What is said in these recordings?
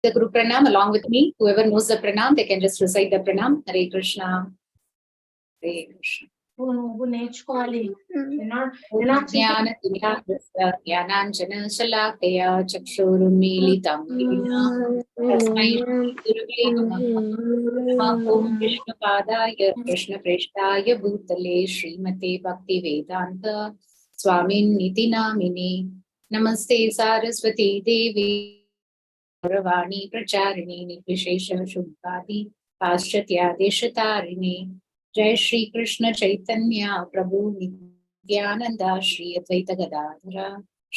The Guru Pranam along with me. Whoever knows the Pranam, they can just recite the Pranam. Hare Krishna. Hare Krishna. ज्ञानाञ्जन शलाकया चक्षुरुन्मीलितं तस्मै गुरुवे नमः ॐ विष्णुपादाय कृष्णप्रेष्ठाय भूतले श्रीमते भक्तिवेदान्त स्वामिन्निति नामिने नमस्ते सारस्वती देवी गौरवाणी प्रचारिणी निर्विशेष शुभादि पाश्चात्यादेशतारिणी जय श्री कृष्ण चैतन्य प्रभु नित्यानंद श्री अद्वैत गदाधर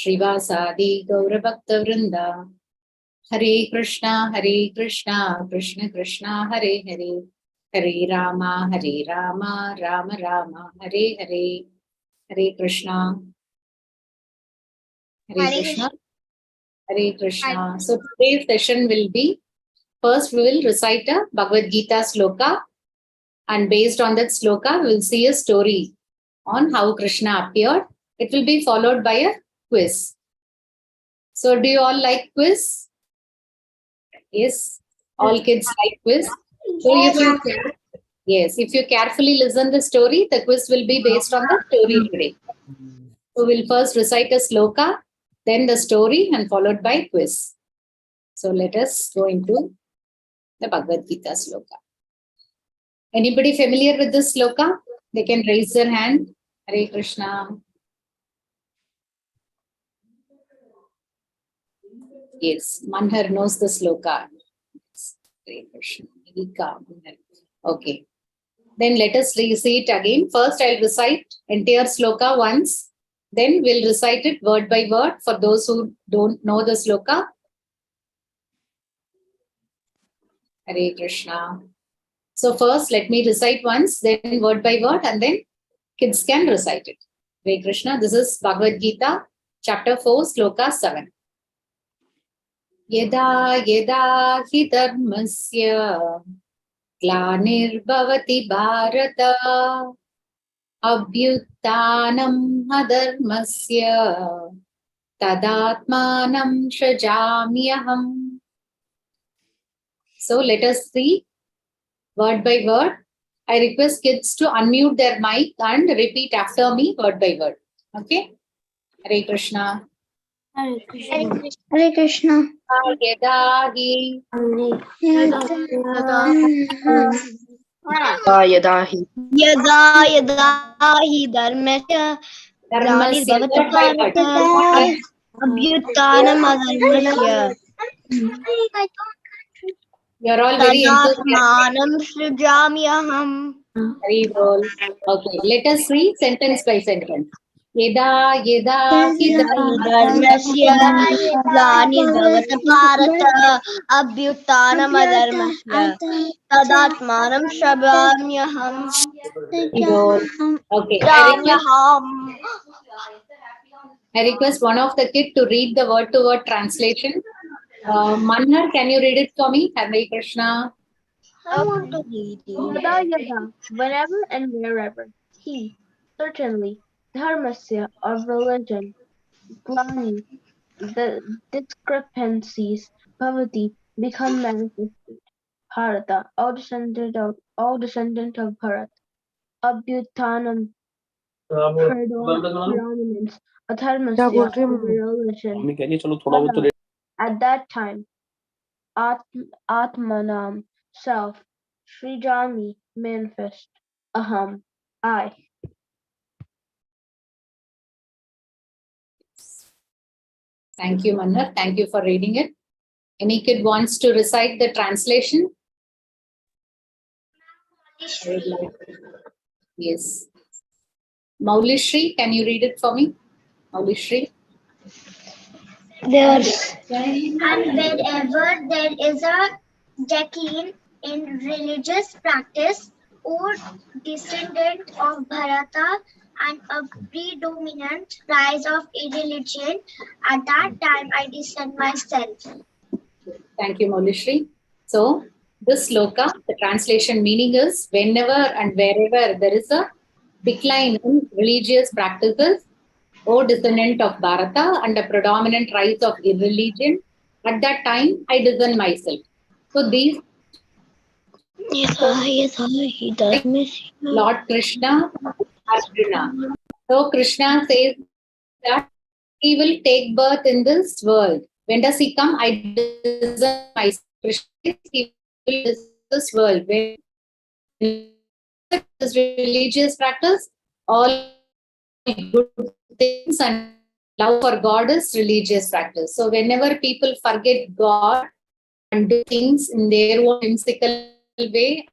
श्रीवासादि गौरभक्त वृंदा हरे Krishna Krishna Krishna Hare Hare Hare Ram Ram Ram Hare Hare Hare Krishna Hare Krishna. So today's session will be, first we will recite a Bhagavad Gita sloka, and based on that sloka we will see a story on how Krishna appeared. It will be followed by a quiz. So do you all like quiz? Yes, all kids like quiz. So if you carefully listen the story, the quiz will be based on the story today. So we'll first recite a sloka, then the story, and followed by quiz. So let us go into the Bhagavad Gita sloka. Anybody familiar with this sloka? They can raise their hand. Hare Krishna. Yes, Manhar knows the sloka. Hare Krishna. Okay. Then let us see it again. First I'll recite entire sloka once. Then we'll recite it word by word for those who don't know the sloka. Hare Krishna. So first let me recite once, then word by word, and then kids can recite it. Hare Krishna. This is Bhagavad Gita, chapter 4, sloka 7. Yada yada hi dharmasya glanirbhavati bharata abhyuttanam adharmasya tadatmanam shrajamyaham. So let us see word by word. I request kids to unmute their mic and repeat after me word by word. Okay? Hare Krishna. Hare Krishna. Hare Krishna. Yada hi Yada hi dharmasya dharmasya. Word by word. abhyuttanam adharmasya You're all very enthusiastic. tadatmanam srijamyaham. Very well. Okay, let us see sentence by sentence. Yada yada hi Dharmasya glanirbhavata bharata abhyuttanam adharmasya tadatmanam srijamyaham. Okay, Srijamyaham. I request one of the kid to read the word-to-word translation. Manhar, can you read it for me? Hare Krishna. I want to read it. Yada yada, whenever and wherever. He, certainly, dharmasya of religion, glani, the discrepancies, bhavati, become manifested. Bharata, all descendant of Bharat. Abhyutanam, predominance, adharmasya, religion. At that time, Atmanam, self, Srijami, manifest, Aham, I. Thank you, Manhar. Thank you for reading it. Any kid wants to recite the translation? Yes. Maulishri, can you read it for me? Maulishri. And wherever there is a decline in religious practice or descendant of Bharata and a predominant rise of irreligion, at that time I descend myself. Thank you, Maulishri. So, this sloka, the translation meaning is whenever and wherever there is a decline in religious practices or descendant of Bharata and a predominant rise of irreligion, At that time, I discern myself. So these Lord Krishna, Arjuna. So Krishna says that he will take birth in this world. When does he come? I discern myself. Krishna says he will visit this world. When this religious practice, all good things and love for God is religious practice. So whenever people forget God and do things in their own whimsical way,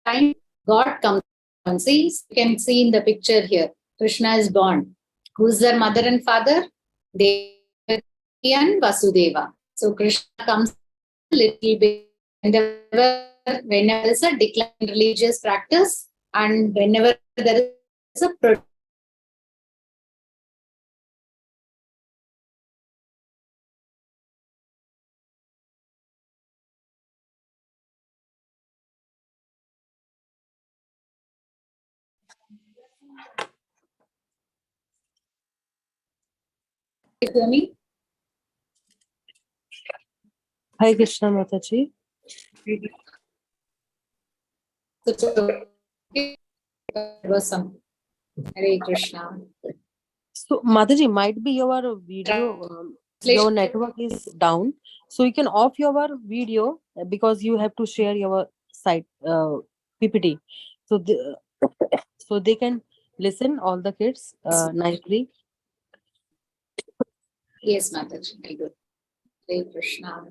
time God comes on. See, you can see in the picture here, Krishna is born. Who's their mother and father? Devaki and Vasudeva. So Krishna comes a little bit whenever there is a decline in religious practice and whenever there is a me. Hi Krishna Mataji. Hare Krishna. So Mataji, might be your video, your network is down. So you can off your video because you have to share your site PPT. So so they can listen all the kids nicely. Yes, Mataji. Very good. Hare Krishna.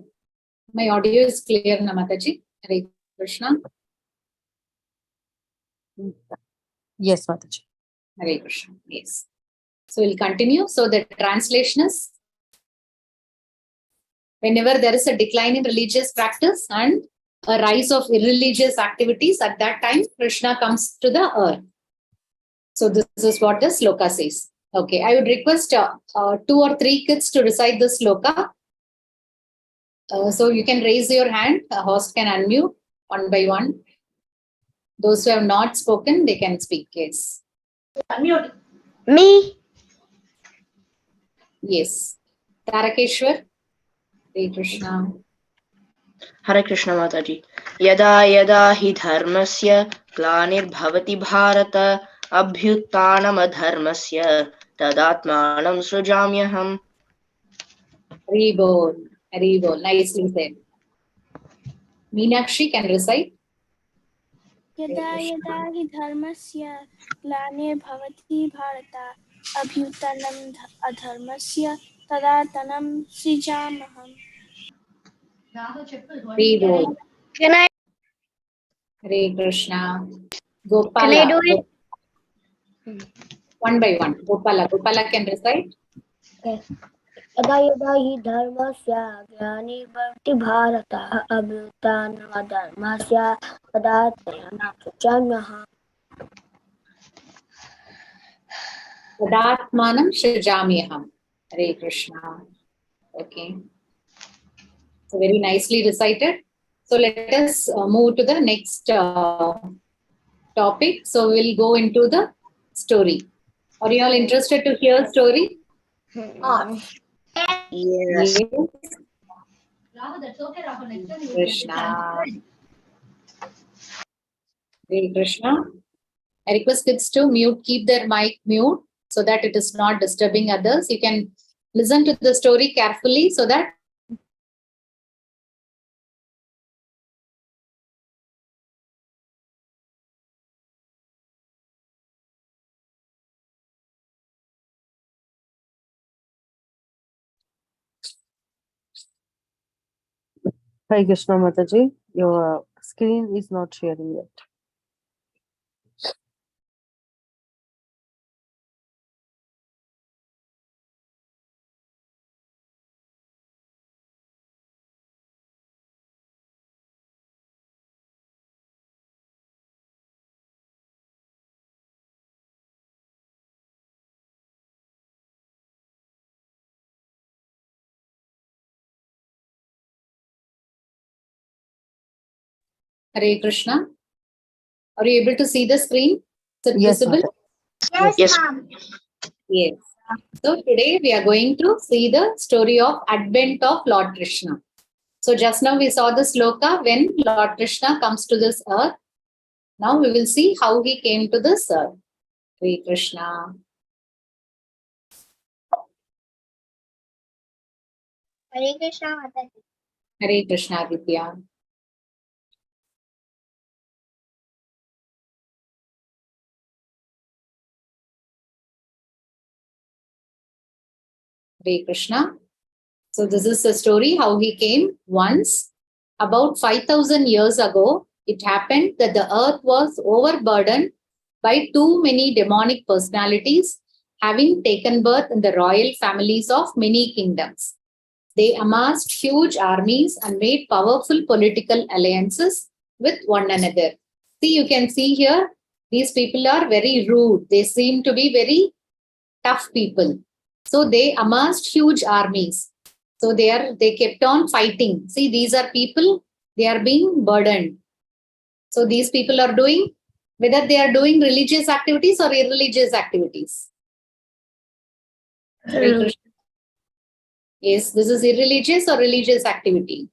My audio is clear, na Mataji? Hare Krishna. Yes, Mataji. Hare Krishna. Yes. So we'll continue. So the translation is, whenever there is a decline in religious practice and a rise of irreligious activities, at that time Krishna comes to the earth. So this is what the sloka says. Okay, I would request 2 or 3 kids to recite this sloka. So you can raise your hand. A host can unmute one by one. Those who have not spoken, they can speak. Yes. Unmute. Me. Yes. Tarakeshwar. Hare Krishna. Hare Krishna Mataji. Yada yada hi dharmasya glanirбhavati bharata abhyuttanam adharmasya tadatmanam srujamyaham. Haribol. Haribol. Nicely said. Meenakshi can recite. यदा यदा हि धर्मस्य ग्लानिर्भवति Bharat अभ्युत्थानम् अधर्मस्य तदात्मनं सृजाम्यहम्. Haribol. Can I? Hare Krishna. Can I do Gopala. it? One by one. Gopala. Gopala can recite. Yes. यदा यदा हि धर्मस्य ग्लानिर्भवति भारतः अभ्युत्थानमधर्मस्य तदात्मनं सृजाम्यहम्. Tadatmanam Shrijamyaham. Hare Krishna. Okay. So very nicely recited. So let us move to the next topic. So we'll go into the story. Are you all interested to hear story? Yes. Rahul, that's okay, Rahul. Next time you will Krishna. Hare Krishna. I request kids to keep their mic mute so that it is not disturbing others. You can listen to the story carefully so that Hi Krishna Mataji. Your screen is not sharing yet. Hare Krishna. Are you able to see the screen? Is it Yes, visible? Mataji. Yes, Yes. ma'am. Yes. So today we are going to see the story of Advent of Lord Krishna. So just now we saw the sloka when Lord Krishna comes to this earth. Now we will see how he came to this earth. Hare Krishna. Hare Krishna Mataji. Hare Krishna Vidya. Hare Krishna. So this is the story how he came. Once, about 5,000 years ago, it happened that the earth was overburdened by too many demonic personalities having taken birth in the royal families of many kingdoms. They amassed huge armies and made powerful political alliances with one another. See, you can see here, these people are very rude. They seem to be very tough people. So they amassed huge armies. So they kept on fighting. See, these are people, they are being burdened. So these people are doing, whether they are doing religious activities or irreligious activities. Yes, this is irreligious or religious activity.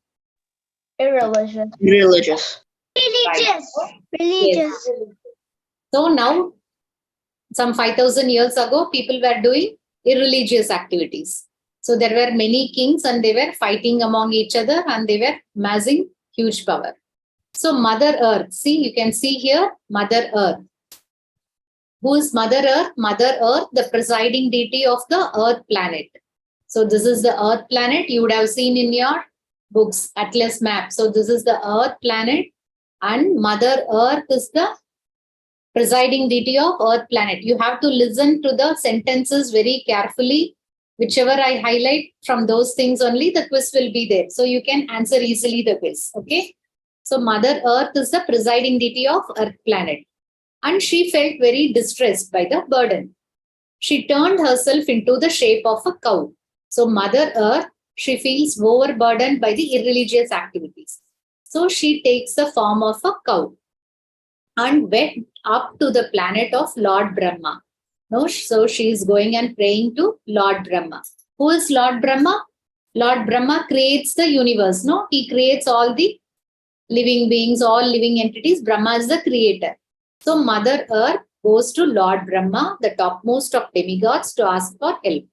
Irreligious. Religious. Religious. Yes. So now, some 5,000 years ago, people were doing irreligious activities. So there were many kings and they were fighting among each other and they were amassing huge power. So Mother Earth, see, you can see here, Mother Earth. Who is Mother Earth? Mother Earth, the presiding deity of the Earth planet. So this is the Earth planet. You would have seen in your books, Atlas map. So this is the Earth planet and Mother Earth is the presiding deity of Earth planet. You have to listen to the sentences very carefully. Whichever I highlight from those things only, the quiz will be there. So you can answer easily the quiz. Okay. So Mother Earth is the presiding deity of Earth planet. And she felt very distressed by the burden. She turned herself into the shape of a cow. So Mother Earth, she feels overburdened by the irreligious activities. So she takes the form of a cow and went up to the planet of Lord Brahma. No, so she is going and praying to Lord Brahma. Who is Lord Brahma? Lord Brahma creates the universe. No, he creates all the living beings, all living entities. Brahma is the creator. So Mother Earth goes to Lord Brahma, the topmost of demigods, to ask for help.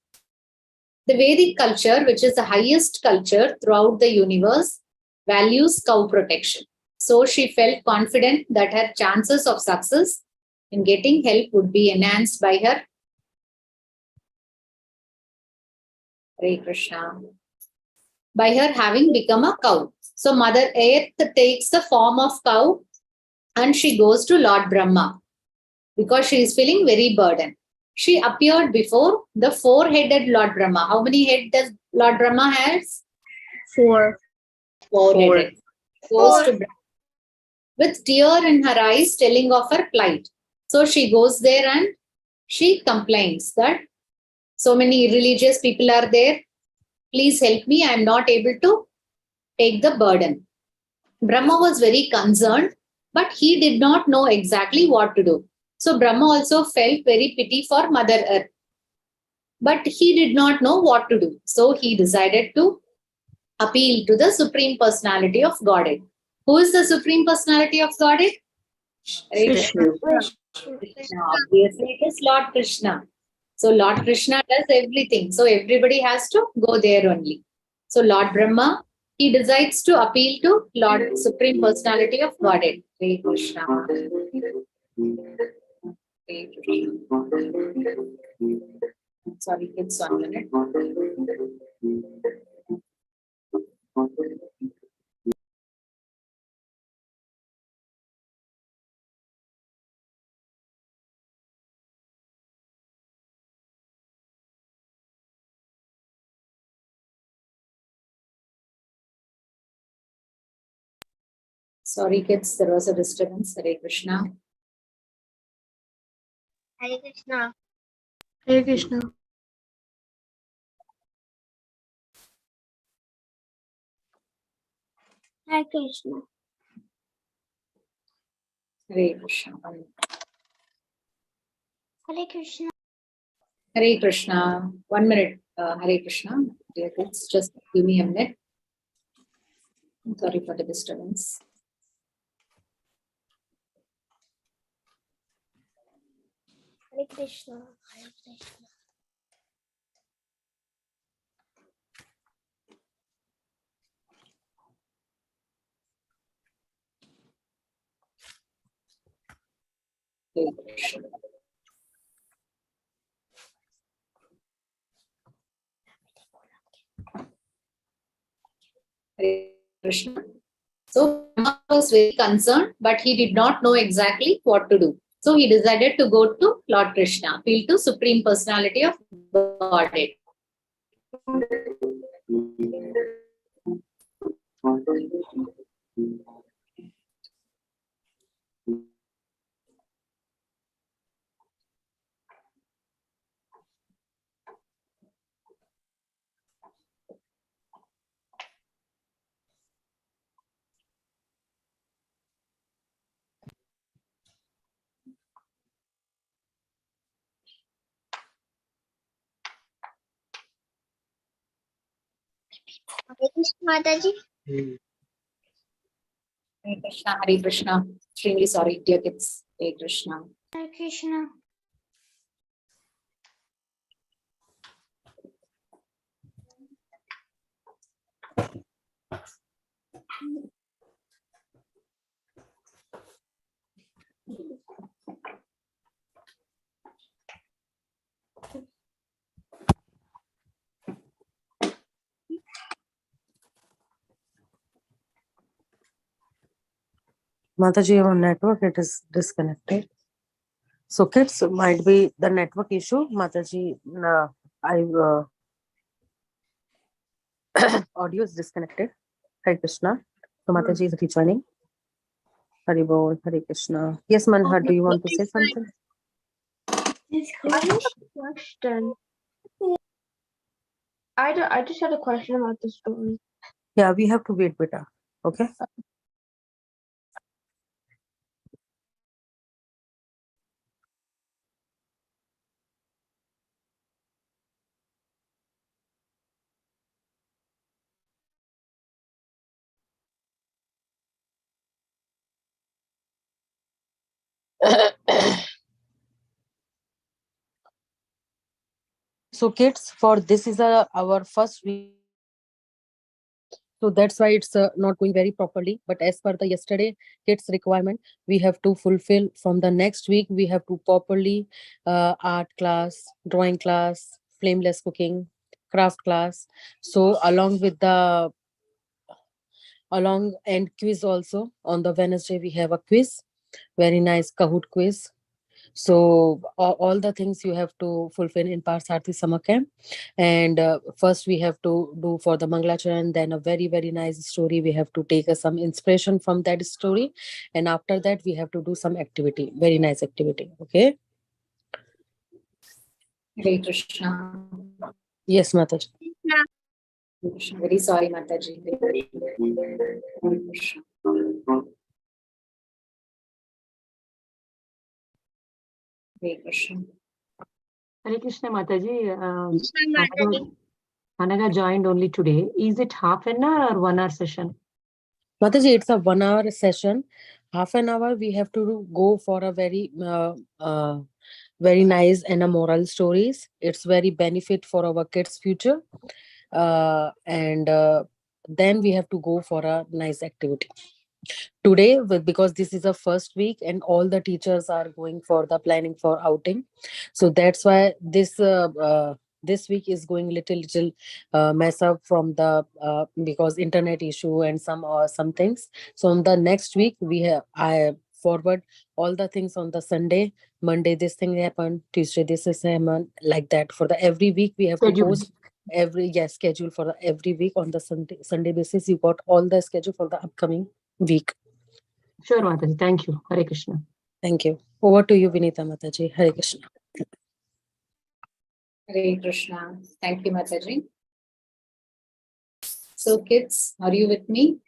The Vedic culture, which is the highest culture throughout the universe, values cow protection. So she felt confident that her chances of success in getting help would be enhanced by her. Hare Krishna. By her having become a cow. So Mother Earth takes the form of cow and she goes to Lord Brahma because she is feeling very burdened. She appeared before the four-headed Lord Brahma. How many heads does Lord Brahma has? Four. Four-headed. Goes to Brahma with tear in her eyes telling of her plight. So she goes there and she complains that so many religious people are there. Please help me. I am not able to take the burden. Brahma was very concerned, but he did not know exactly what to do. So Brahma also felt very pity for Mother Earth. But he did not know what to do. So he decided to appeal to the Supreme Personality of Godhead. Who is the Supreme Personality of Godhead? Krishna. Krishna. Obviously, it is Lord Krishna. So Lord Krishna does everything. So everybody has to go there only. So Lord Brahma, he decides to appeal to Lord Supreme Personality of Godhead. Hare Krishna. Hare Krishna. Sorry, kids, 1 minute. Sorry, kids, there was a disturbance. Hare Krishna. Hare Krishna. Hare Krishna. Hare Krishna. Hare Krishna. Hare Krishna. Hare Krishna. 1 minute, Hare Krishna. Dear kids, just give me a minute. Sorry for the disturbance. Hare Krishna. Hare Krishna. Hare Krishna. Hare Krishna. So Brahma was very concerned, but he did not know exactly what to do. So he decided to go to Lord Krishna, appeal to Supreme Personality of Godhead. Hare Krishna, Mataji. Hare Krishna, Hare Krishna. Extremely sorry, dear kids. Hare Krishna. Hare Krishna. Mataji, your network, it is disconnected. So kids, might be the network issue. Mataji, audio is disconnected. Hare Krishna. So Mataji is rejoining. Hari Bol, Hare Krishna. Yes, Manha, do you want to say something? Question. I just had a question about the story. Yeah, we have to wait, beta. Okay. So kids, for this is our first week. So that's why it's not going very properly. But as per the yesterday kids requirement, we have to fulfill from the next week. We have to properly art class, drawing class, flameless cooking, craft class. So along and quiz also on the Wednesday we have a quiz, very nice Kahoot quiz. So all the things you have to fulfill in Parthsarthi summer camp. And first we have to do for the Mangalacharan, then a very, very nice story. We have to take some inspiration from that story. And after that, we have to do some activity, very nice activity. Okay. Hare Krishna. Yes, Mataji. Hare Krishna. Very sorry, Mataji. Hare Krishna. Hare Krishna. Hare Krishna Mataji. Krishna, Mataji. Anaga joined only today. Is it half an hour or 1 hour session? Mataji, it's a 1 hour session. Half an hour we have to go for a very nice and a moral stories. It's very benefit for our kids' future. And then we have to go for a nice activity. Today, because this is the first week and all the teachers are going for the planning for outing, so that's why this week is going little mess up from the because internet issue and some things. So on the next week I forward all the things on the Sunday, Monday this thing happened, Tuesday this is happened, like that. For the every week we have Schedule. to post schedule for the every week on the Sunday basis. You got all the schedule for the upcoming week. Sure, Mataji. Thank you. Hare Krishna. Thank you. Over to you, Vinita Mataji. Hare Krishna. Hare Krishna. Thank you, Mataji. So kids, are you with me?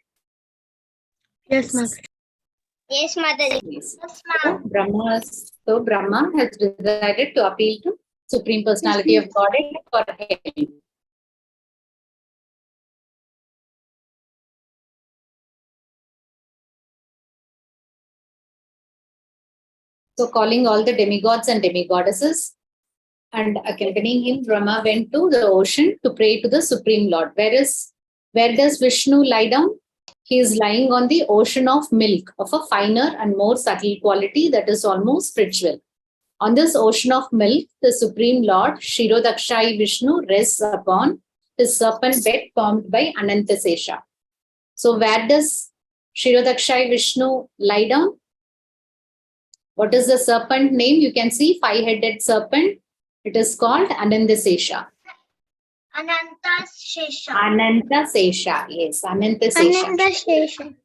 Yes, Mataji. Yes, Mataji. Yes. Yes, ma'am. So Brahma has decided to appeal to Supreme Personality of Godhead for help. So calling all the demigods and demigoddesses and accompanying him, Brahma went to the ocean to pray to the Supreme Lord. Where does Vishnu lie down? He is lying on the ocean of milk of a finer and more subtle quality that is almost spiritual. On this ocean of milk, the Supreme Lord, Shirodakshai Vishnu, rests upon his serpent bed formed by Anantasesha. So where does Shirodakshai Vishnu lie down? What is the serpent name? You can see five-headed serpent. It is called Anantasesha. Ananta Shesha. Anantasesha. Yes, Anantasesha. Shesha.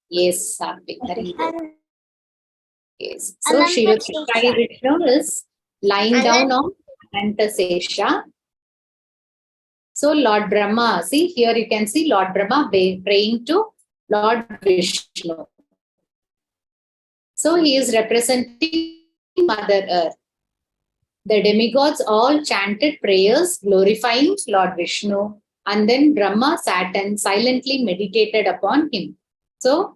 Yes, Satvik. Very good. Yes. So Anantasesha. Shirodakshai Vishnu is lying down on Anantasesha. So Lord Brahma, see here you can see Lord Brahma praying to Lord Vishnu. So he is representing Mother Earth. The demigods all chanted prayers glorifying Lord Vishnu, and then Brahma sat and silently meditated upon him. So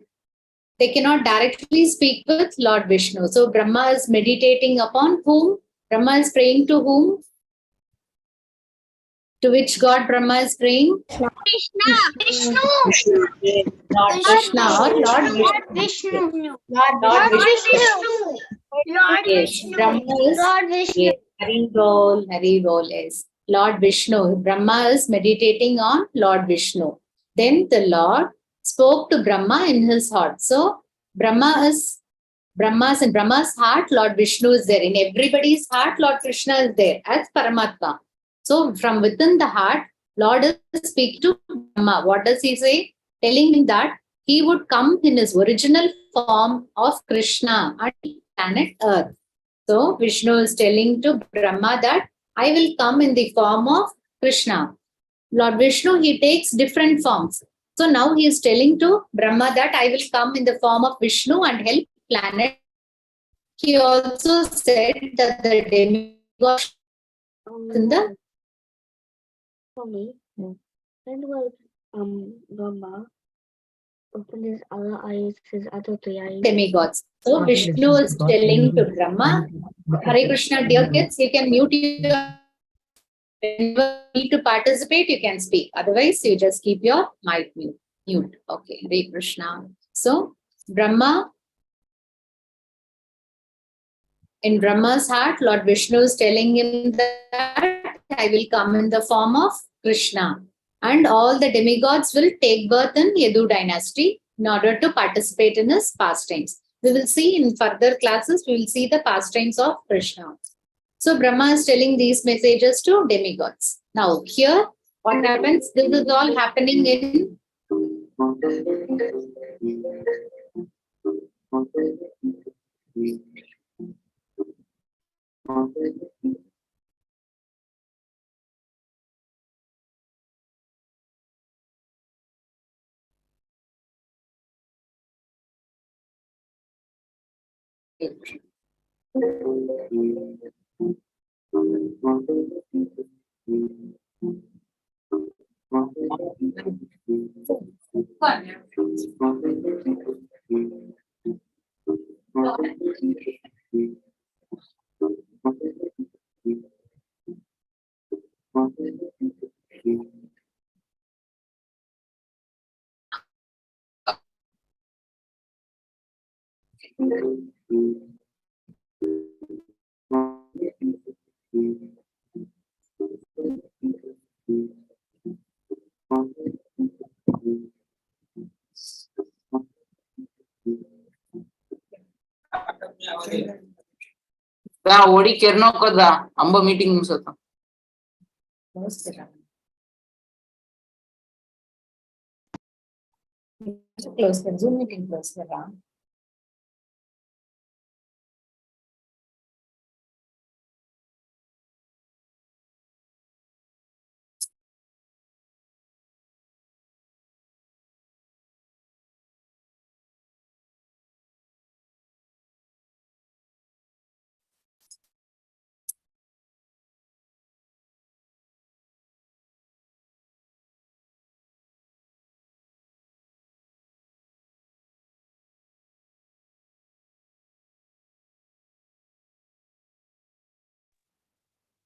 they cannot directly speak with Lord Vishnu. So Brahma is meditating upon whom? Brahma is praying to whom? To which god Brahma is praying? Vishnu. Lord Krishna or Lord Vishnu. Vishnu. Lord Vishnu. Lord Yes, Vishnu. Brahma is Lord Vishnu. yes, Hari Bol is Lord Vishnu. Brahma is meditating on Lord Vishnu. Then the Lord spoke to Brahma in his heart. So Brahma's in Brahma's heart, Lord Vishnu is there. In everybody's heart, Lord Krishna is there as Paramatma. So from within the heart, Lord is speaking to Brahma. What does he say? Telling him that he would come in his original form of Krishna on planet Earth. So Vishnu is telling to Brahma that I will come in the form of Krishna. Lord Vishnu, he takes different forms. So now he is telling to Brahma that I will come in the form of Vishnu and help planet. He also said that the demigod in the For me, when was Brahma opened his other eyes, his other three eyes? demigods. So Vishnu is telling to Brahma, Hare Krishna, dear kids, you can mute your whenever you need to participate, you can speak. Otherwise, you just keep your mic mute. Okay, Hare Krishna. So Brahma, in Brahma's heart, Lord Vishnu is telling him that I will come in the form of Krishna. And all the demigods will take birth in Yadu dynasty in order to participate in his pastimes. We will see in further classes, we will see the pastimes of Krishna. So Brahma is telling these messages to demigods. Now here, what happens? This is all happening in ओडी केरनो कदा अंब meeting मुसता close कर Zoom meeting close कर रहा हूँ.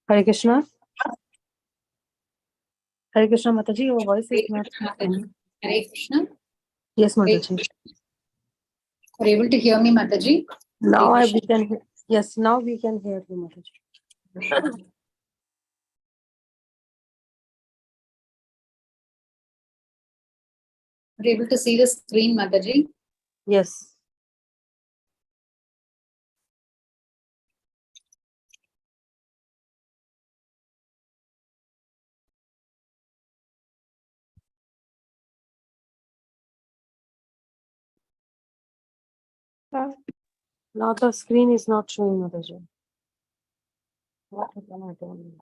Hare Krishna. Hare Krishna, Mataji, your voice is not Hare coming. Krishna. Yes, Mataji. Are you able to hear me, Mataji? Now Hare we can hear. Yes, now we can hear you, Mataji. Are you able to see the screen, Mataji? Yes. Now the screen is not showing, Mataji. What happened? I don't know.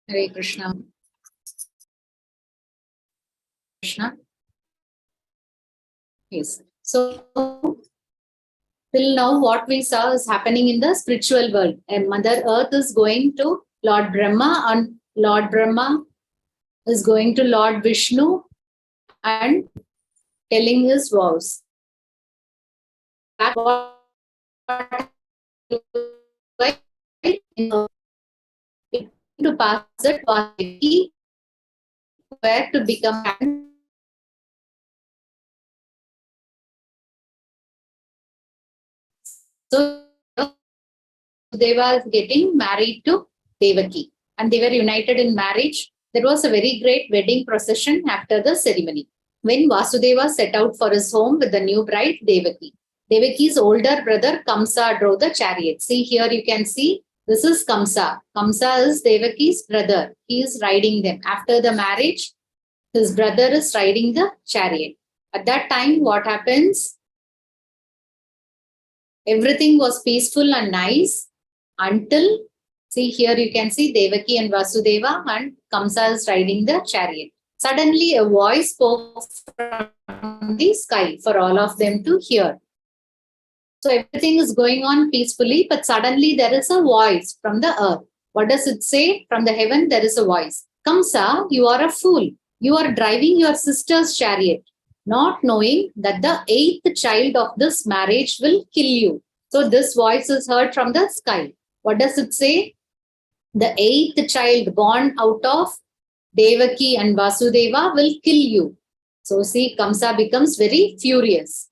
Hare Krishna. Krishna. Yes. So till now, what we saw is happening in the spiritual world. And Mother Earth is going to Lord Brahma, and Lord Brahma is going to Lord Vishnu and telling his vows. That what to pass it was where to become. So they were getting married to Devaki and they were united in marriage. There was a very great wedding procession after the ceremony. When Vasudeva set out for his home with the new bride Devaki. Devaki's older brother Kamsa drove the chariot. See here you can see this is Kamsa. Kamsa is Devaki's brother. He is riding them. After the marriage, his brother is riding the chariot. At that time, what happens? Everything was peaceful and nice until, see here you can see Devaki and Vasudeva and Kamsa is riding the chariot. Suddenly a voice spoke from the sky for all of them to hear. So everything is going on peacefully, but suddenly there is a voice from the earth. What does it say? From the heaven there is a voice. Kamsa, you are a fool. You are driving your sister's chariot, not knowing that the 8th child of this marriage will kill you. So this voice is heard from the sky. What does it say? The 8th child born out of Devaki and Vasudeva will kill you. So see, Kamsa becomes very furious.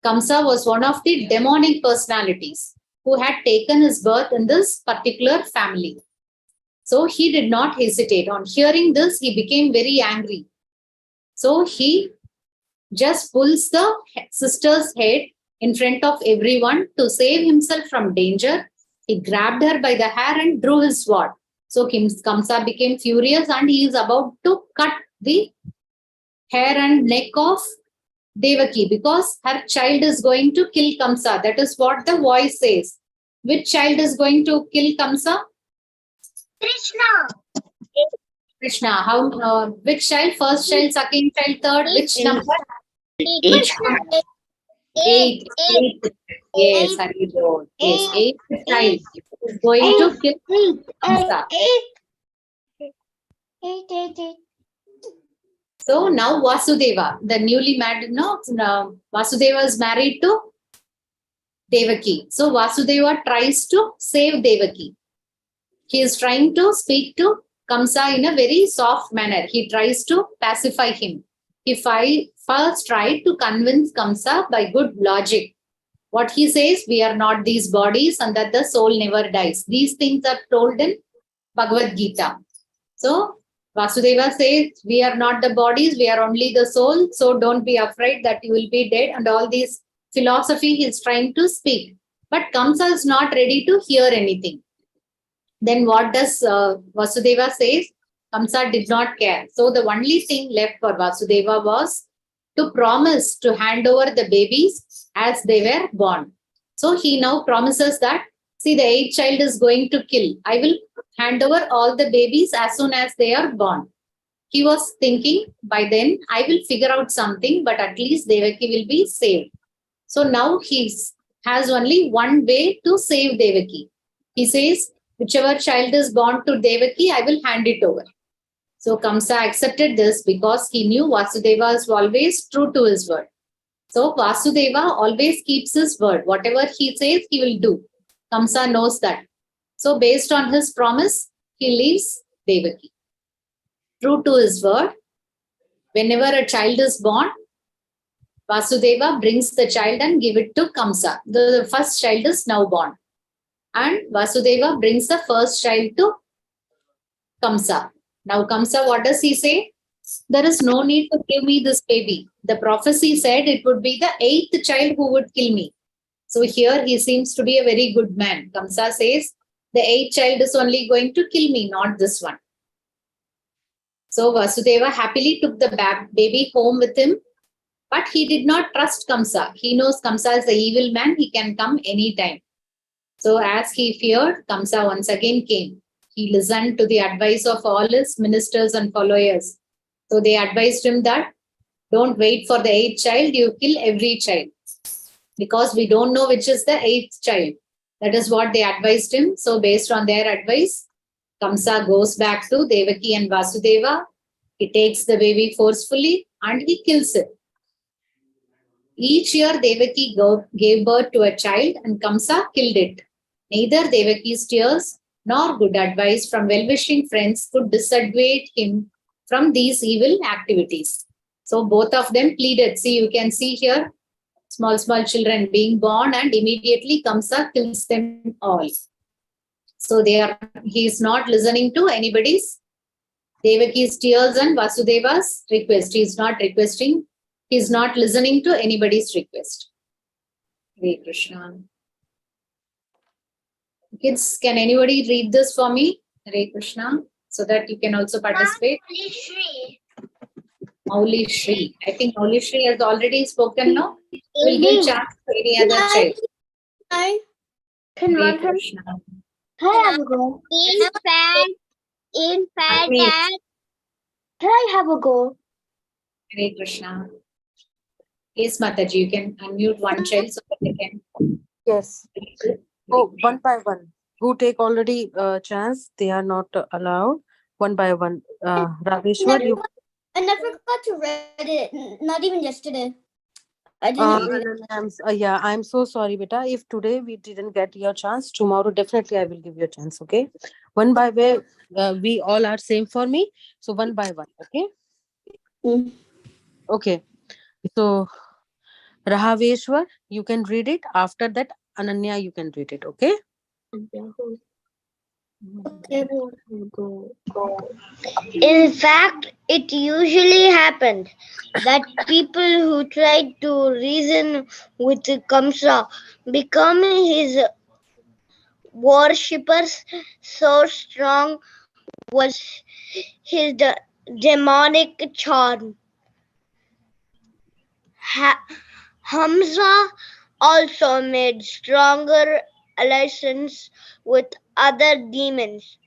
Kamsa was one of the demonic personalities who had taken his birth in this particular family. So he did not hesitate. On hearing this, he became very angry. So he just pulls the sister's head in front of everyone to save himself from danger. He grabbed her by the hair and drew his sword. So Kamsa became furious and he is about to cut the hair and neck of Devaki because her child is going to kill Kamsa. That is what the voice says. Which child is going to kill Kamsa? Krishna. Krishna. How? Which child? First child, second child, third. Which number? Krishna. 8. Yes, Hari Bol. Yes, 8th child is going to kill Kamsa. Eight. So now Vasudeva, the newly married, Vasudeva is married to Devaki. So Vasudeva tries to save Devaki. He is trying to speak to Kamsa in a very soft manner. He tries to pacify him. He first tried to convince Kamsa by good logic. What he says, we are not these bodies and that the soul never dies. These things are told in Bhagavad Gita. So Vasudeva says, we are not the bodies, we are only the soul. So don't be afraid that you will be dead. And all these philosophy he is trying to speak. But Kamsa is not ready to hear anything. Then what does Vasudeva says? Kamsa did not care. So the only thing left for Vasudeva was to promise to hand over the babies as they were born. So he now promises that, see, the 8th child is going to kill. I will hand over all the babies as soon as they are born. He was thinking, by then I will figure out something, but at least Devaki will be saved. So now he has only one way to save Devaki. He says, whichever child is born to Devaki, I will hand it over. So Kamsa accepted this because he knew Vasudeva is always true to his word. So Vasudeva always keeps his word. Whatever he says, he will do. Kamsa knows that. So based on his promise, he leaves Devaki. True to his word, whenever a child is born, Vasudeva brings the child and give it to Kamsa. The first child is now born. And Vasudeva brings the first child to Kamsa. Now Kamsa, what does he say? There is no need to give me this baby. The prophecy said it would be the 8th child who would kill me. So here he seems to be a very good man. Kamsa says, the 8th child is only going to kill me, not this one. So Vasudeva happily took the baby home with him, but he did not trust Kamsa. He knows Kamsa is the evil man. He can come anytime. So as he feared, Kamsa once again came. He listened to the advice of all his ministers and followers. So they advised him that don't wait for the 8th child, you kill every child. Because we don't know which is the 8th child. That is what they advised him. So based on their advice, Kamsa goes back to Devaki and Vasudeva. He takes the baby forcefully and he kills it. Each year Devaki gave birth to a child and Kamsa killed it. Neither Devaki's tears nor good advice from well-wishing friends could dissuade him from these evil activities. So both of them pleaded. See, you can see here, small children being born and immediately Kamsa kills them all. So he is not listening to anybody's, Devaki's tears and Vasudeva's request. He is not requesting. He is not listening to anybody's request. Hare Krishna. Kids, can anybody read this for me? Hare Krishna, so that you can also participate. Mauli Shri. I think Mauli Shri has already spoken now. We'll give chance to any other child. Hare Krishna. In fact, Please. that Can I have a go? Hare Krishna. Yes, Mataji, you can unmute one child so that they can. Yes. Oh, one by one. Who take already chance? They are not allowed. One by one. Raveshwar, you. I never got to read it. Not even yesterday. I I'm so sorry, beta. If today we didn't get your chance, tomorrow definitely I will give you a chance. Okay, one by way. We all are same for me. So one by one. Okay. Okay. So Rahaveshwar, you can read it. After that, Ananya, you can read it. Okay. In fact, it usually happened that people who tried to reason with Kamsa become his worshippers. So strong was his demonic charm. Hamza also made stronger alliances with other demons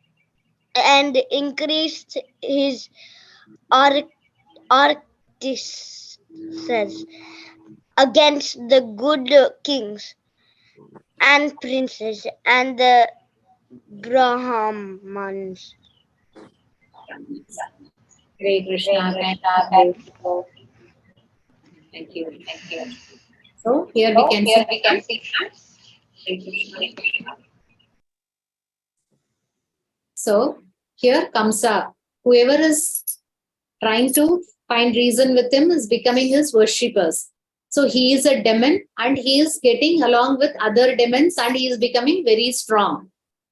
and increased his artists against the good kings and princes and the Brahmans. Hare Krishna. Thank you. So here we can see. Hare Krishna. So here Kamsa, whoever is trying to find reason with him is becoming his worshippers. So he is a demon and he is getting along with other demons and he is becoming very strong.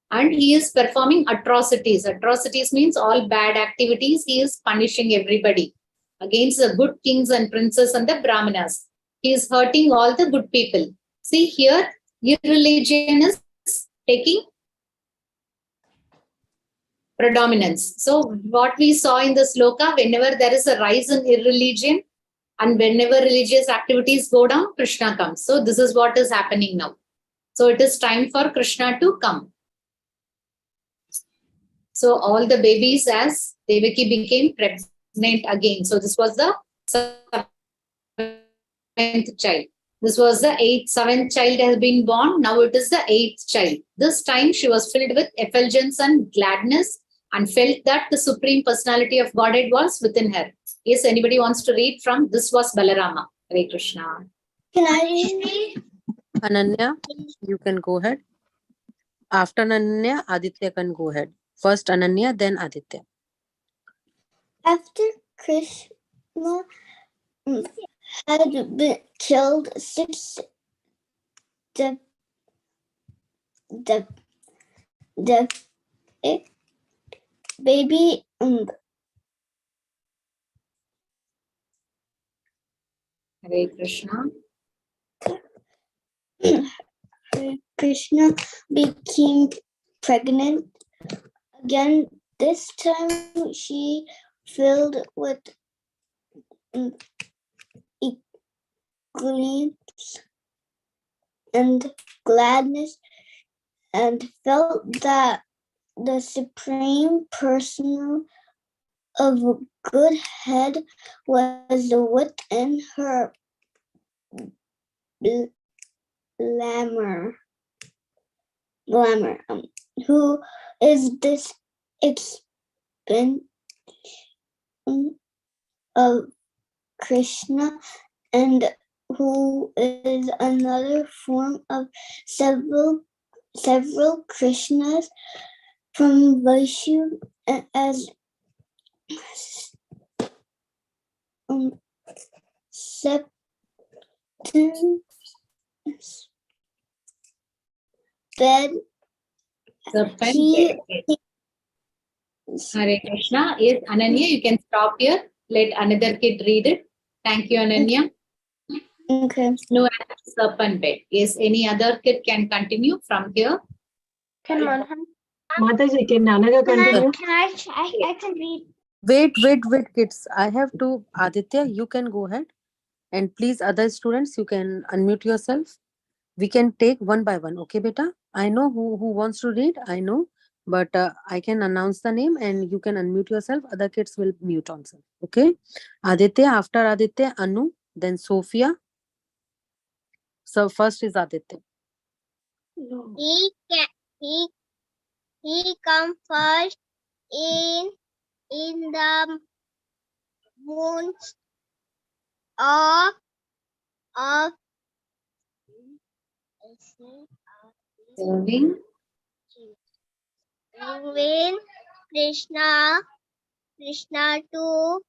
And he is performing atrocities. Atrocities means all bad activities. He is punishing everybody against the good kings and princes and the brahmanas. He is hurting all the good people. See here, irreligion is taking predominance. So what we saw in the sloka, whenever there is a rise in irreligion and whenever religious activities go down, Krishna comes. So this is what is happening now. So it is time for Krishna to come. So all the babies, as Devaki became pregnant again. So this was the 7th child. This was the 7th child has been born. Now it is the 8th child. This time she was filled with effulgence and gladness and felt that the Supreme Personality of Godhead was within her. Yes, anybody wants to read from? This was Balarama. Hare Krishna. Can I read? Ananya, you can go ahead. After Ananya, Aditya can go ahead. First Ananya, then Aditya. After Krishna had been killed, the baby Hare Krishna. Krishna became pregnant again. This time she filled with gleams and gladness and felt that the supreme person of Godhead was within her glamour. Who is this expansion of Krishna, and who is another form of several Krishnas from Vaishu as bed. Serpent He- bed. Hare Krishna. Yes, Ananya, you can stop here. Let another kid read it. Thank you, Ananya. Okay. No, serpent bed. Yes, any other kid can continue from here. Can Manhan? Mataji, can Anaga continue? Can I can read. Wait, kids. I have to. Aditya, you can go ahead. And please, other students, you can unmute yourself. We can take one by one. Okay, beta? I know who wants to read. I know. But I can announce the name and you can unmute yourself. Other kids will mute on self. Okay? Aditya, after Aditya, Anu, then Sophia. So first is Aditya. No. He come first in the moons of Serving. when Krishna to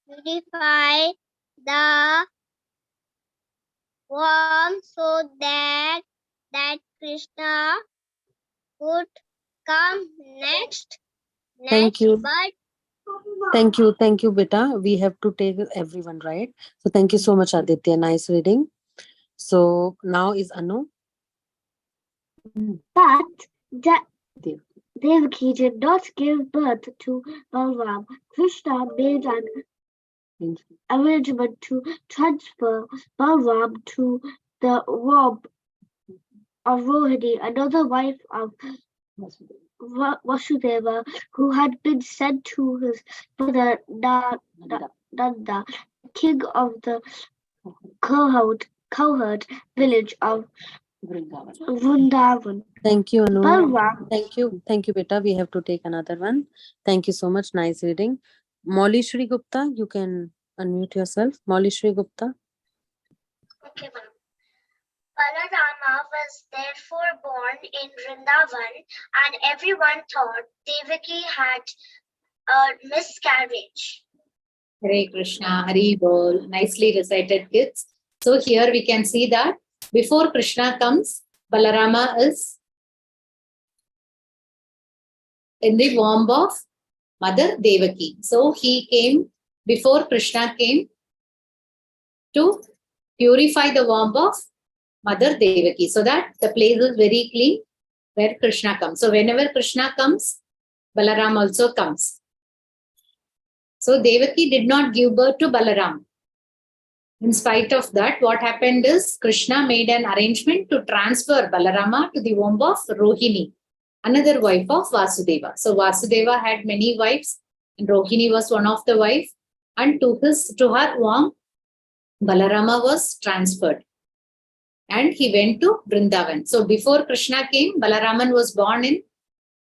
purify the worm so that Krishna would come next. Thank you. But Thank you, beta. We have to take everyone, right? So thank you so much, Aditya. Nice reading. So now is Anu. But Devaki did not give birth to Balram. Krishna made an arrangement to transfer Balram to the womb of Rohini, another wife of Vasudeva, who had been sent to his brother Nanda, king of the cowherd village of Vrindavan. Thank you, Anu. Balram. Thank you, beta. We have to take another one. Thank you so much. Nice reading. Molly Shri Gupta, you can unmute yourself. Molly Shri Gupta. okay, ma'am. Balarama was therefore born in Vrindavan, and everyone thought Devaki had a miscarriage. Hare Krishna, Hari Bol. Nicely recited, kids. So here we can see that before Krishna comes, Balarama is in the womb of Mother Devaki. So he came before Krishna came to purify the womb of Mother Devaki, so that the place is very clean where Krishna comes. So whenever Krishna comes, Balaram also comes. So Devaki did not give birth to Balaram. In spite of that, what happened is Krishna made an arrangement to transfer Balarama to the womb of Rohini, another wife of Vasudeva. So Vasudeva had many wives, and Rohini was one of the wives, and to her womb, Balarama was transferred. And he went to Vrindavan. So before Krishna came, Balaraman was born in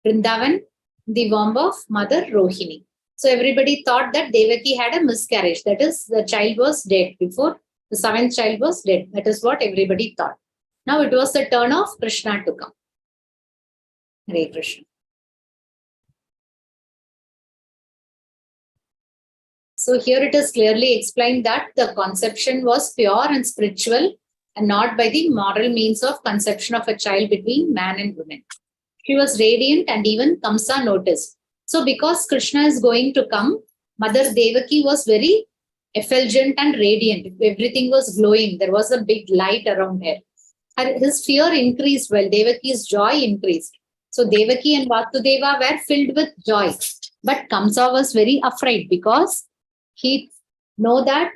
Vrindavan, the womb of Mother Rohini. So everybody thought that Devaki had a miscarriage. That is, the child was dead before the seventh child was dead. That is what everybody thought. Now it was the turn of Krishna to come. Hare Krishna. So here it is clearly explained that the conception was pure and spiritual and not by the moral means of conception of a child between man and woman. She was radiant and even Kamsa noticed. So because Krishna is going to come, Mother Devaki was very effulgent and radiant. Everything was glowing. There was a big light around her. His fear increased while Devaki's joy increased. So Devaki and Vasudeva were filled with joy. But Kamsa was very afraid because he know that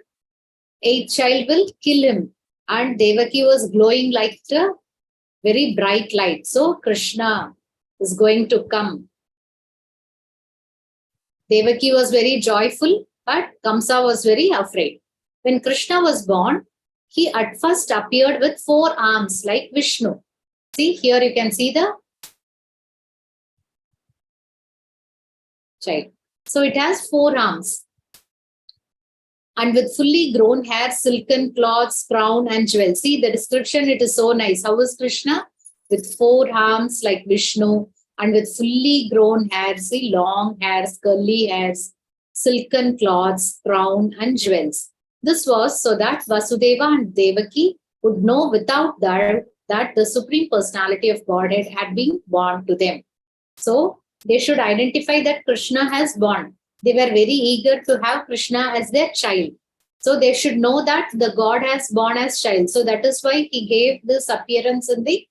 eighth child will kill him. And Devaki was glowing like a very bright light. So Krishna is going to come. Devaki was very joyful, but Kamsa was very afraid. When Krishna was born, he at first appeared with 4 arms like Vishnu. See, here you can see the child. So it has 4 arms. And with fully grown hair, silken cloths, crown and jewels. See the description, it is so nice. How is Krishna? With 4 arms like Vishnu and with fully grown hair. See, long hairs, curly hairs, silken cloths, crown and jewels. This was so that Vasudeva and Devaki would know without doubt that the Supreme Personality of Godhead had been born to them. So they should identify that Krishna has born. They were very eager to have Krishna as their child. So they should know that the God has born as child. So that is why he gave this appearance in the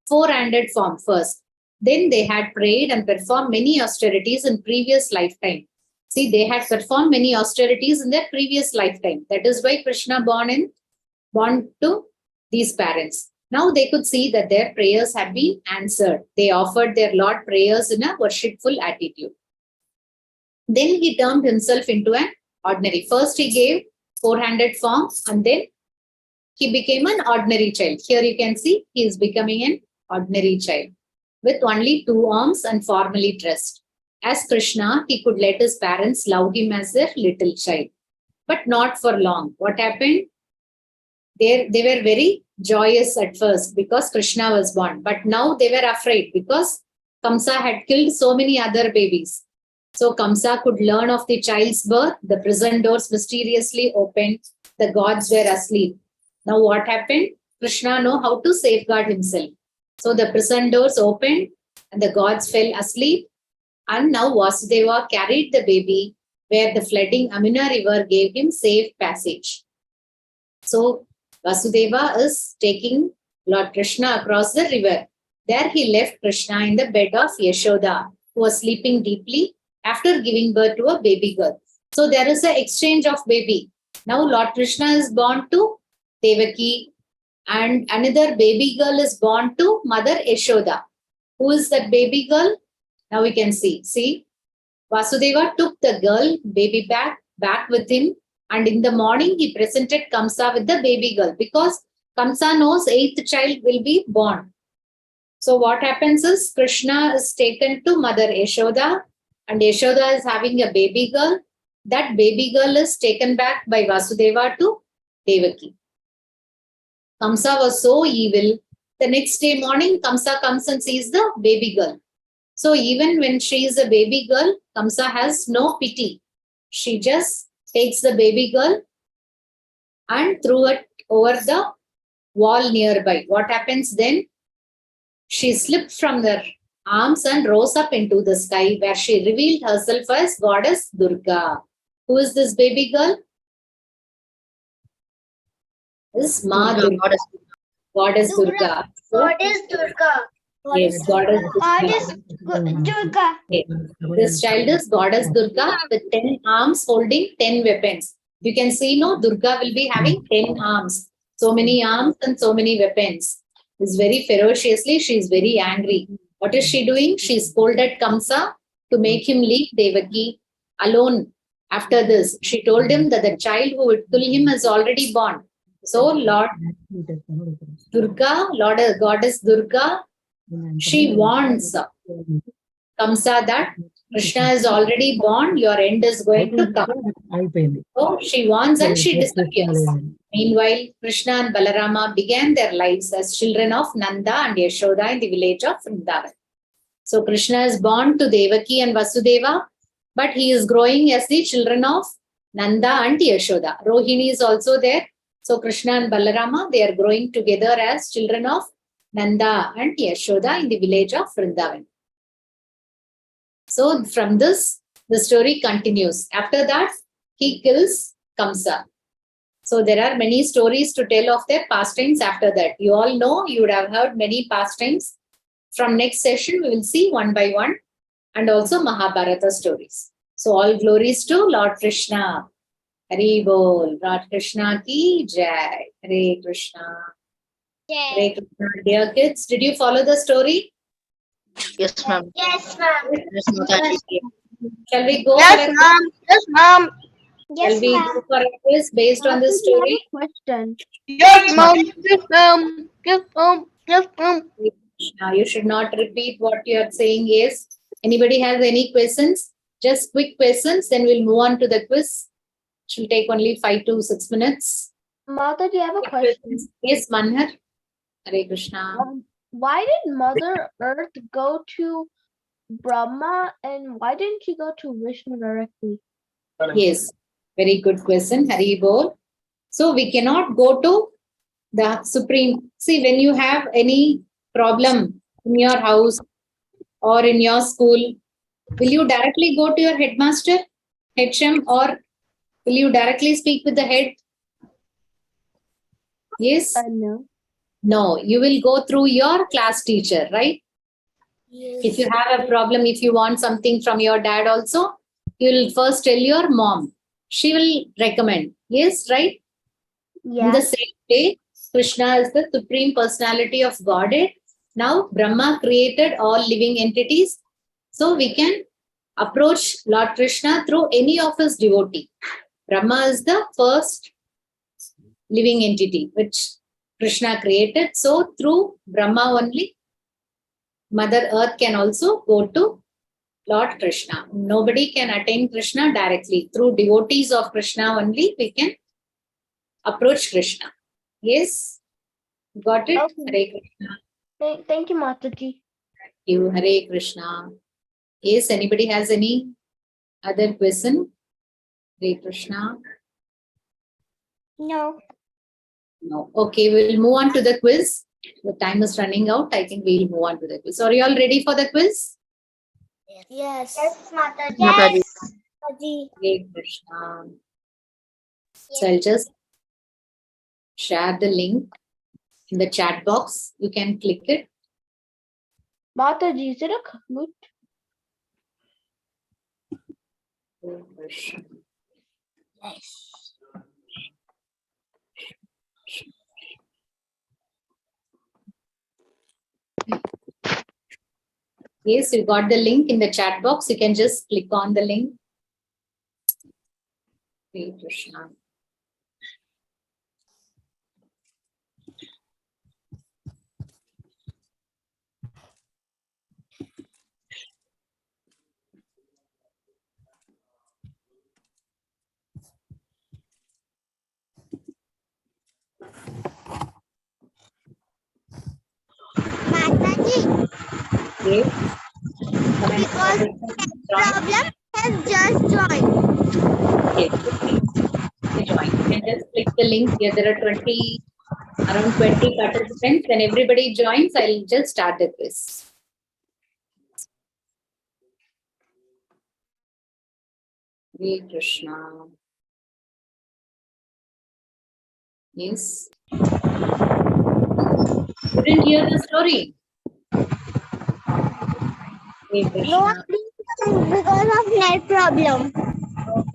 4-handed form first. Then they had prayed and performed many austerities in previous lifetime. See, they had performed many austerities in their previous lifetime. That is why Krishna born to these parents. Now they could see that their prayers had been answered. They offered their Lord prayers in a worshipful attitude. Then he turned himself into an ordinary. First he gave 4-handed form and then he became an ordinary child. Here you can see he is becoming an ordinary child with only 2 arms and formally dressed. As Krishna, he could let his parents love him as their little child. But not for long. What happened? They were very joyous at first because Krishna was born. But now they were afraid because Kamsa had killed so many other babies. So Kamsa could learn of the child's birth. The prison doors mysteriously opened. The gods were asleep. Now what happened? Krishna knew how to safeguard himself. So the prison doors opened and the gods fell asleep. And now Vasudeva carried the baby where the flooding Amina river gave him safe passage. So Vasudeva is taking Lord Krishna across the river. There he left Krishna in the bed of Yashoda, who was sleeping deeply after giving birth to a baby girl. So there is an exchange of baby. Now Lord Krishna is born to Devaki and another baby girl is born to Mother Yashoda. Who is that baby girl? Now we can see. See, Vasudeva took the girl baby back with him, and in the morning he presented Kamsa with the baby girl because Kamsa knows 8th child will be born. So what happens is Krishna is taken to Mother Yashoda and Yashoda is having a baby girl. That baby girl is taken back by Vasudeva to Devaki. Kamsa was so evil. The next day morning, Kamsa comes and sees the baby girl. So even when she is a baby girl, Kamsa has no pity. She just takes the baby girl and threw it over the wall nearby. What happens then? She slipped from their arms and rose up into the sky where she revealed herself as Goddess Durga. Who is this baby girl? This is Ma Durga. Goddess Durga. Goddess Durga. Yes, Goddess Goddess Durga. This child is Goddess Durga with 10 arms holding 10 weapons. You can see, no, Durga will be having 10 arms. So many arms and so many weapons. Is very ferociously, she is very angry. What is she doing? She scolded Kamsa to make him leave Devaki alone. After this, she told him that the child who would kill him is already born. So Lord Durga, Goddess Durga, she warns Kamsa that Krishna is already born, your end is going to come. అయిపోయింది. So she wants and she disappears. Meanwhile, Krishna and Balarama began their lives as children of Nanda and Yashoda in the village of Vrindavan. So Krishna is born to Devaki and Vasudeva, but he is growing as the children of Nanda and Yashoda. Rohini is also there. So Krishna and Balarama, they are growing together as children of Nanda and Yashoda in the village of Vrindavan. So from this, the story continues. After that, he kills Kamsa. So there are many stories to tell of their pastimes after that. You all know, you would have heard many pastimes. From next session, we will see one by one, and also Mahabharata stories. So all glories to Lord Krishna. Hari Bol. Lord Krishna ki jai. Hare Krishna. Hare Krishna. Dear kids, did you follow the story? Yes, ma'am. Yes, ma'am. Yes, Mataji. Shall we go Yes, for a ma'am. Yes, ma'am. Yes, Shall we ma'am. go for a quiz based on this Mataji, I have story? a question. Yes, ma'am. Yes, ma'am. Yes, ma'am. Yes, ma'am. Now you should not repeat what you are saying. Yes. Anybody has any questions? Just quick questions, then we'll move on to the quiz. It will take only 5 to 6 minutes. Mataji, I have a Quick question. questions. Yes, Manhar. Hare Krishna. Why did Mother Earth go to Brahma and why didn't she go to Vishnu directly? Yes, very good question. Hari Bol. So we cannot go to the Supreme. See, when you have any problem in your house or in your school, will you directly go to your headmaster, HM, or will you directly speak with the head? Yes? No. No, you will go through your class teacher, right? If you have a problem, if you want something from your dad also, you will first tell your mom. She will recommend. Yes, right? In Yeah. the same way, Krishna is the supreme personality of Godhead. Now, Brahma created all living entities. So we can approach Lord Krishna through any of his devotee. Brahma is the first living entity which Krishna created. So through Brahma only, Mother Earth can also go to Lord Krishna. Nobody can attain Krishna directly. Through devotees of Krishna only, we can approach Krishna. Yes? Got it? Okay. Hare Krishna. Thank you, Mataji. Thank you. Hare Krishna. Yes, anybody has any other question? Hare Krishna. No. No. Okay, we'll move on to the quiz. The time is running out. I think we'll move on to the quiz. Are you all ready for the quiz? Yes. Yes, Mataji. Mataji. Yes. Mataji. Hare Krishna. So I'll just share the link in the chat box. You can click it. Mataji, is it a Kahoot? Hare Krishna. Yes, you got the link in the chat box. You can just click on the link. Hare Krishna. Mataji, Yes. because problem has just joined. Yes, okay. You join. You can just click the link here. There are around 20 participants. When everybody joins, I'll just start the quiz. Hare Krishna. Yes. You didn't hear the story? Hare Krishna. No, because of net problem.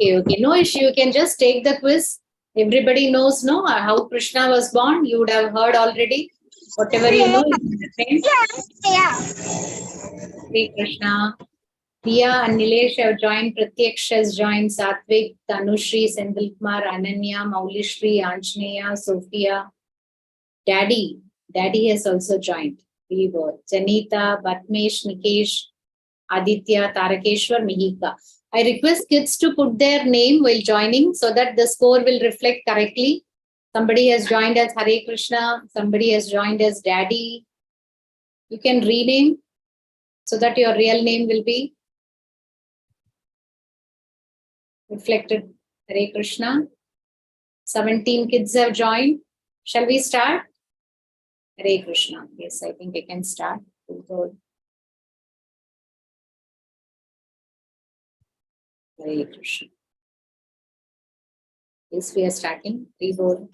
Okay. No issue. You can just take the quiz. Everybody knows, no, how Krishna was born. You would have heard already. Whatever you know, you can attend. Yeah. Hare Krishna. Priya and Nilesh have joined. Pratyaksh has joined. Satvik, Tanushri, Senthilkumar, Ananya, Maulishri, Anjneya, Sophia. Daddy has also joined. Janita, Batmesh, Nikesh, Aditya, Tarakeshwar, Mihika. I request kids to put their name while joining so that the score will reflect correctly. Somebody has joined as Hare Krishna. Somebody has joined as Daddy. You can rename so that your real name will be reflected. Hare Krishna. 17 kids have joined. Shall we start? Hare Krishna. Yes, I think I can start. Hare Krishna. Yes, we are starting. Please hold.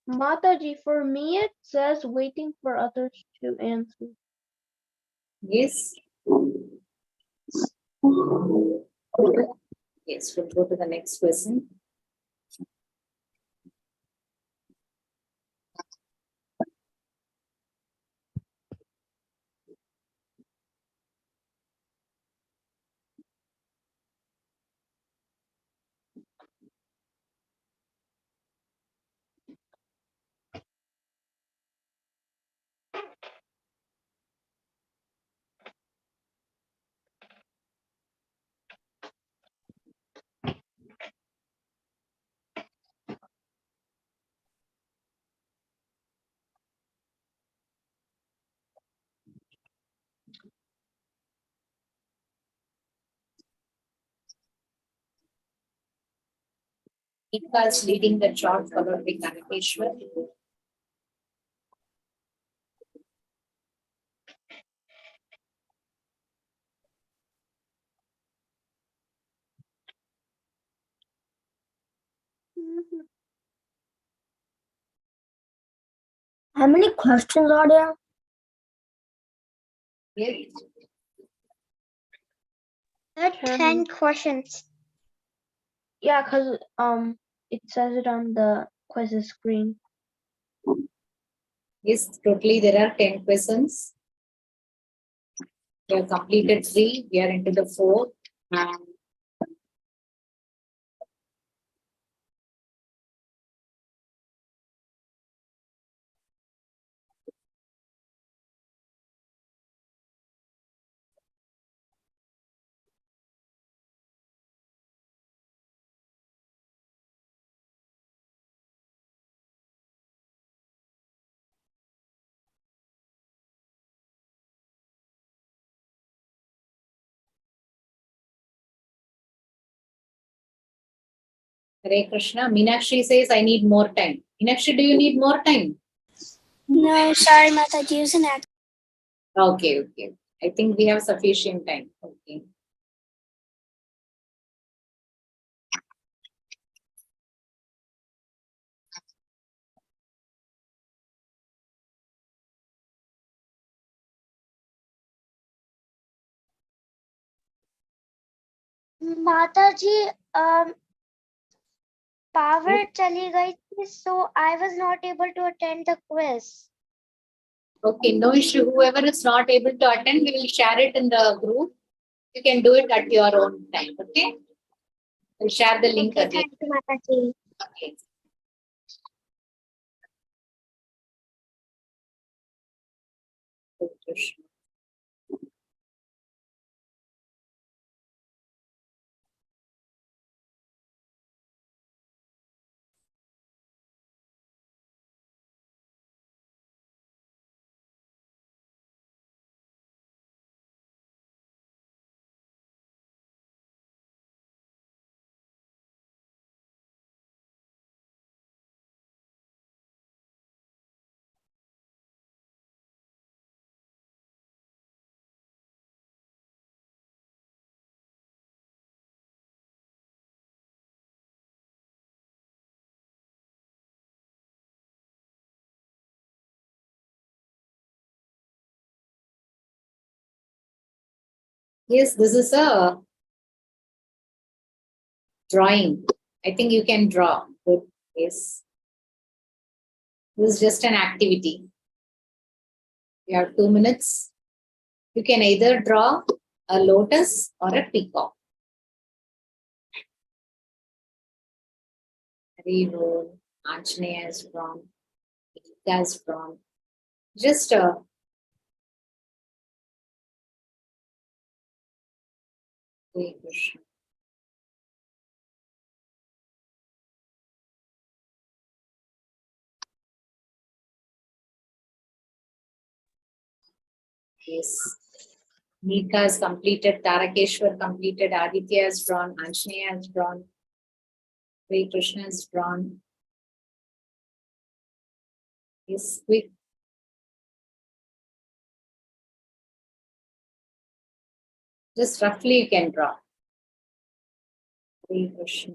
Mataji, for me it says waiting for others to answer. Yes. Yes, we'll go to the next question. Mihika is leading the chart followed by Tarakeshwar. How many questions are there? Yes. There are 10 questions. Yeah, because it says it on the quizzes screen. Yes, totally there are 10 questions. We have completed 3. We are into the 4th. Hare Krishna. Meenakshi says, I need more time. Meenakshi, do you need more time? No, sorry, Mataji, it was an accident. Okay, okay. I think we have sufficient time. Okay. Mataji, power chali gayi thi, so I was not able to attend the quiz. Okay, no issue. Whoever is not able to attend, we will share it in the group. You can do it at your own time. Okay. We'll share the link Okay, again. thank you, Mataji. Okay. Hare Krishna. Yes, this is a drawing. I think you can draw. Good. Yes. This is just an activity. You have 2 minutes. You can either draw a lotus or a peacock. Reroll. Anjaneya is drawn. Gita is drawn. Just Hare Krishna. Yes. Nika has completed, Tarakeshwar completed, Aditya has drawn, Anjaneya has drawn, Hare Krishna has drawn. Yes, quick. Just roughly you can draw. Hare Krishna.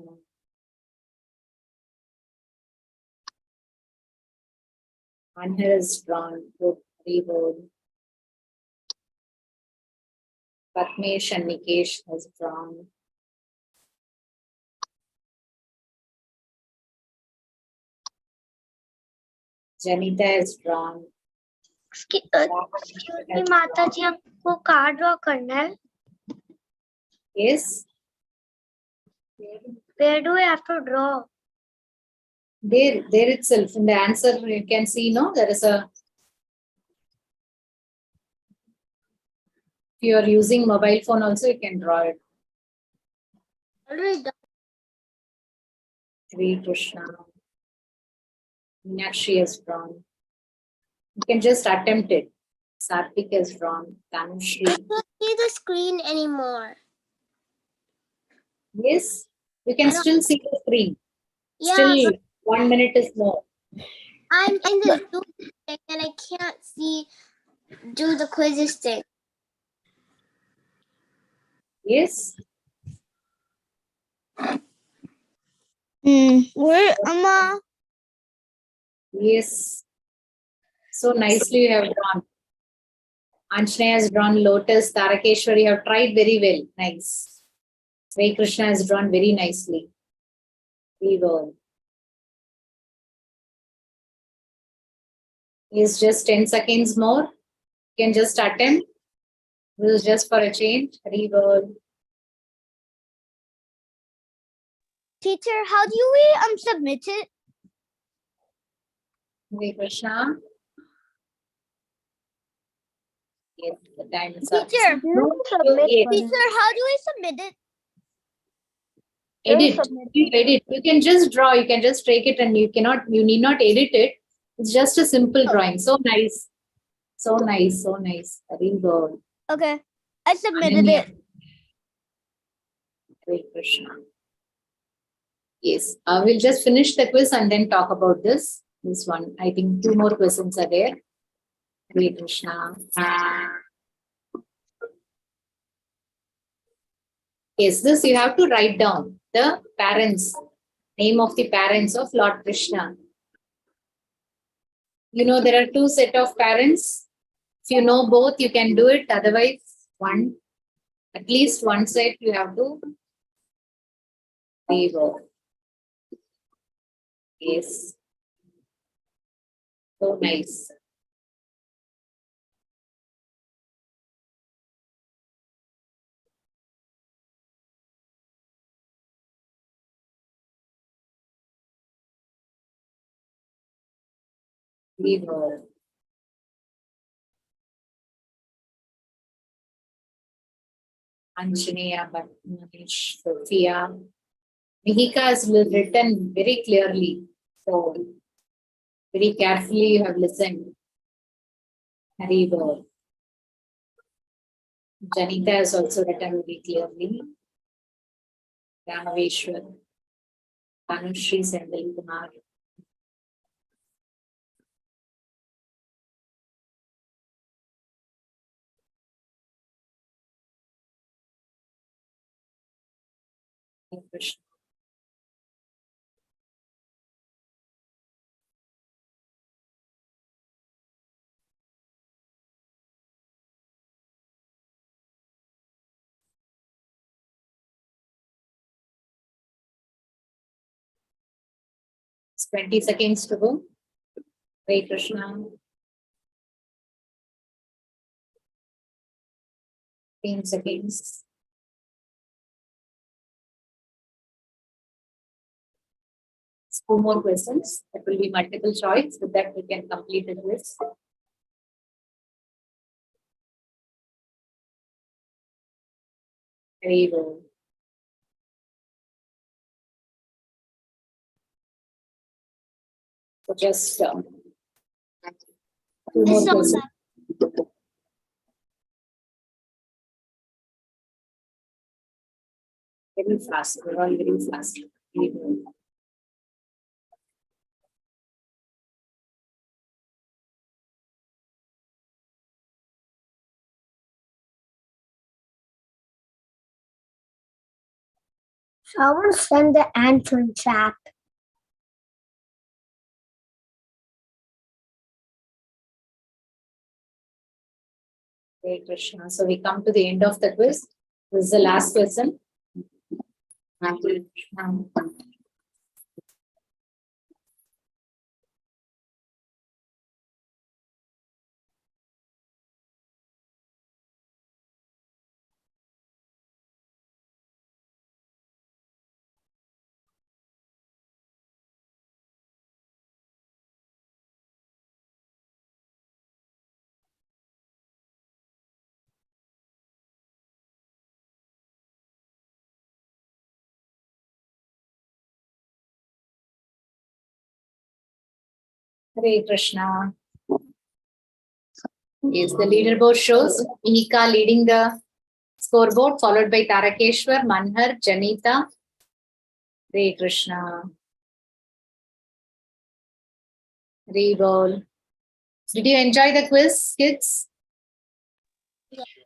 Anhar is drawn. Good. Reroll. Patmesh and Nikesh has drawn. Janita is drawn. Excuse me, माता जी हमको कहाँ draw करना है? Yes. Where do we have to draw? There itself in the answer you can see, no, there is a. If you are using mobile phone also, you can draw it. Already done. Hare Krishna. Meenakshi has drawn. You can just attempt it. Sarthik has drawn. Tanushri. I can't see the screen anymore. Yes, you can still see the screen. Yeah, Still 1 minute is more. I'm in the Zoom thing and I can't do the quizzes thing. Yes. Where, Amma? Yes. So nicely you have drawn. Anjaneya has drawn lotus. Tarakeshwar, you have tried very well. Nice. Hare Krishna has drawn very nicely. We will. Is just 10 seconds more. You can just attempt. This is just for a change. Reword. Teacher, how do we submit it? Hare Krishna. Yes, the time is up. Teacher, Yes. teacher, how do we submit it? Edit. You edit. You can just draw. You can just take it and you need not edit it. It's just a simple drawing. So nice. So nice. So nice. Very good. Okay, I submitted it. Hare Krishna. Yes. We'll just finish the quiz and then talk about this. This one. I think 2 more questions are there. Hare Krishna. Yes, this you have to write down the parents, name of the parents of Lord Krishna. You know, there are 2 set of parents. If you know both, you can do it. Otherwise, at least one set you have to leave off. Yes. So nice. Leave off. Anjaneya, Manish, Sophia. Mihika has written very clearly. So, very carefully you have listened. Haribol. Janita has also written very clearly. Ramaveshwar. Anushri Sendal Kumar. Krishna. It's 20 seconds to go. Hare Krishna. 15 seconds. Two more questions. That will be multiple choice. With that, we can complete the quiz. Very well. So just two more This questions. Very fast. We're all very fast. Very well. Someone send the answer in chat. Hare Krishna. So we come to the end of the quiz. This is the last question. Hare Krishna. Yes, the leaderboard shows Mihika leading the scoreboard, followed by Tarakeshwar, Manhar, Janita. Hare Krishna. Hare Bol. Did you enjoy the quiz, kids?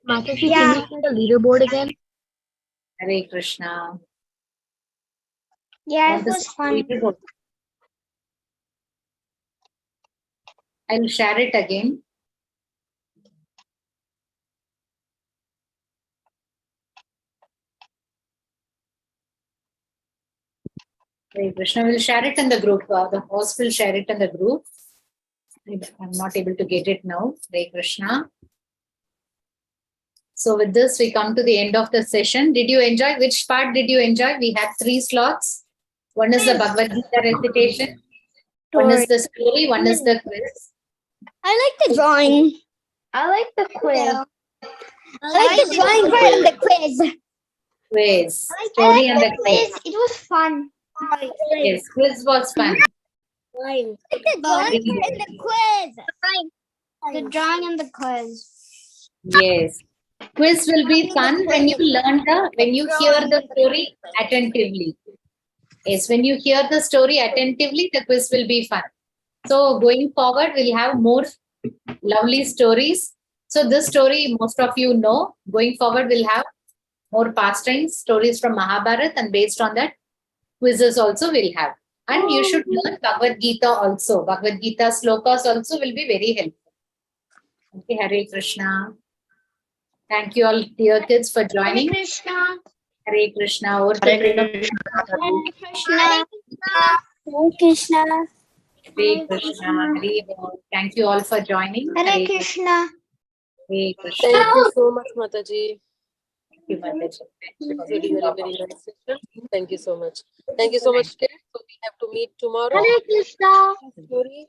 Mataji, can you see the leaderboard again? Hare Krishna. Yeah, Want it to was see the fun. leaderboard? I'll share it again. Hare Krishna will share it in the group. The host will share it in the group. I'm not able to get it now. Hare Krishna. So with this, we come to the end of the session. Did you enjoy? Which part did you enjoy? We had 3 slots. One is the Bhagavad Gita recitation. One is the story. One is the quiz. I like the drawing. I like the quiz. I like the drawing and the quiz. Quiz. I Story like and the the quiz. quiz. It was fun. Yes, quiz was fun. The drawing and the quiz. The drawing and the quiz. Yes. Quiz will be fun when you when you hear the story attentively. Yes, when you hear the story attentively, the quiz will be fun. So going forward, we'll have more lovely stories. So this story, most of you know. Going forward, we'll have more pastimes, stories from Mahabharata, and based on that, quizzes also we'll have. And you should learn Bhagavad Gita also. Bhagavad Gita slokas also will be very helpful. Okay, Hare Krishna. Thank you all, dear kids, for joining. Hare Krishna. Hare Krishna. Over to Krishna. Hare Krishna. Hare Krishna. Hare Krishna. Hare Bol. Thank you all for joining. Hare Krishna. Hare Krishna. Thank you so much, Mataji. Thank you, Mataji. Very, very, very nice session. Thank you so much. Thank you so much, kids. So we have to meet tomorrow. Hare Krishna. Story.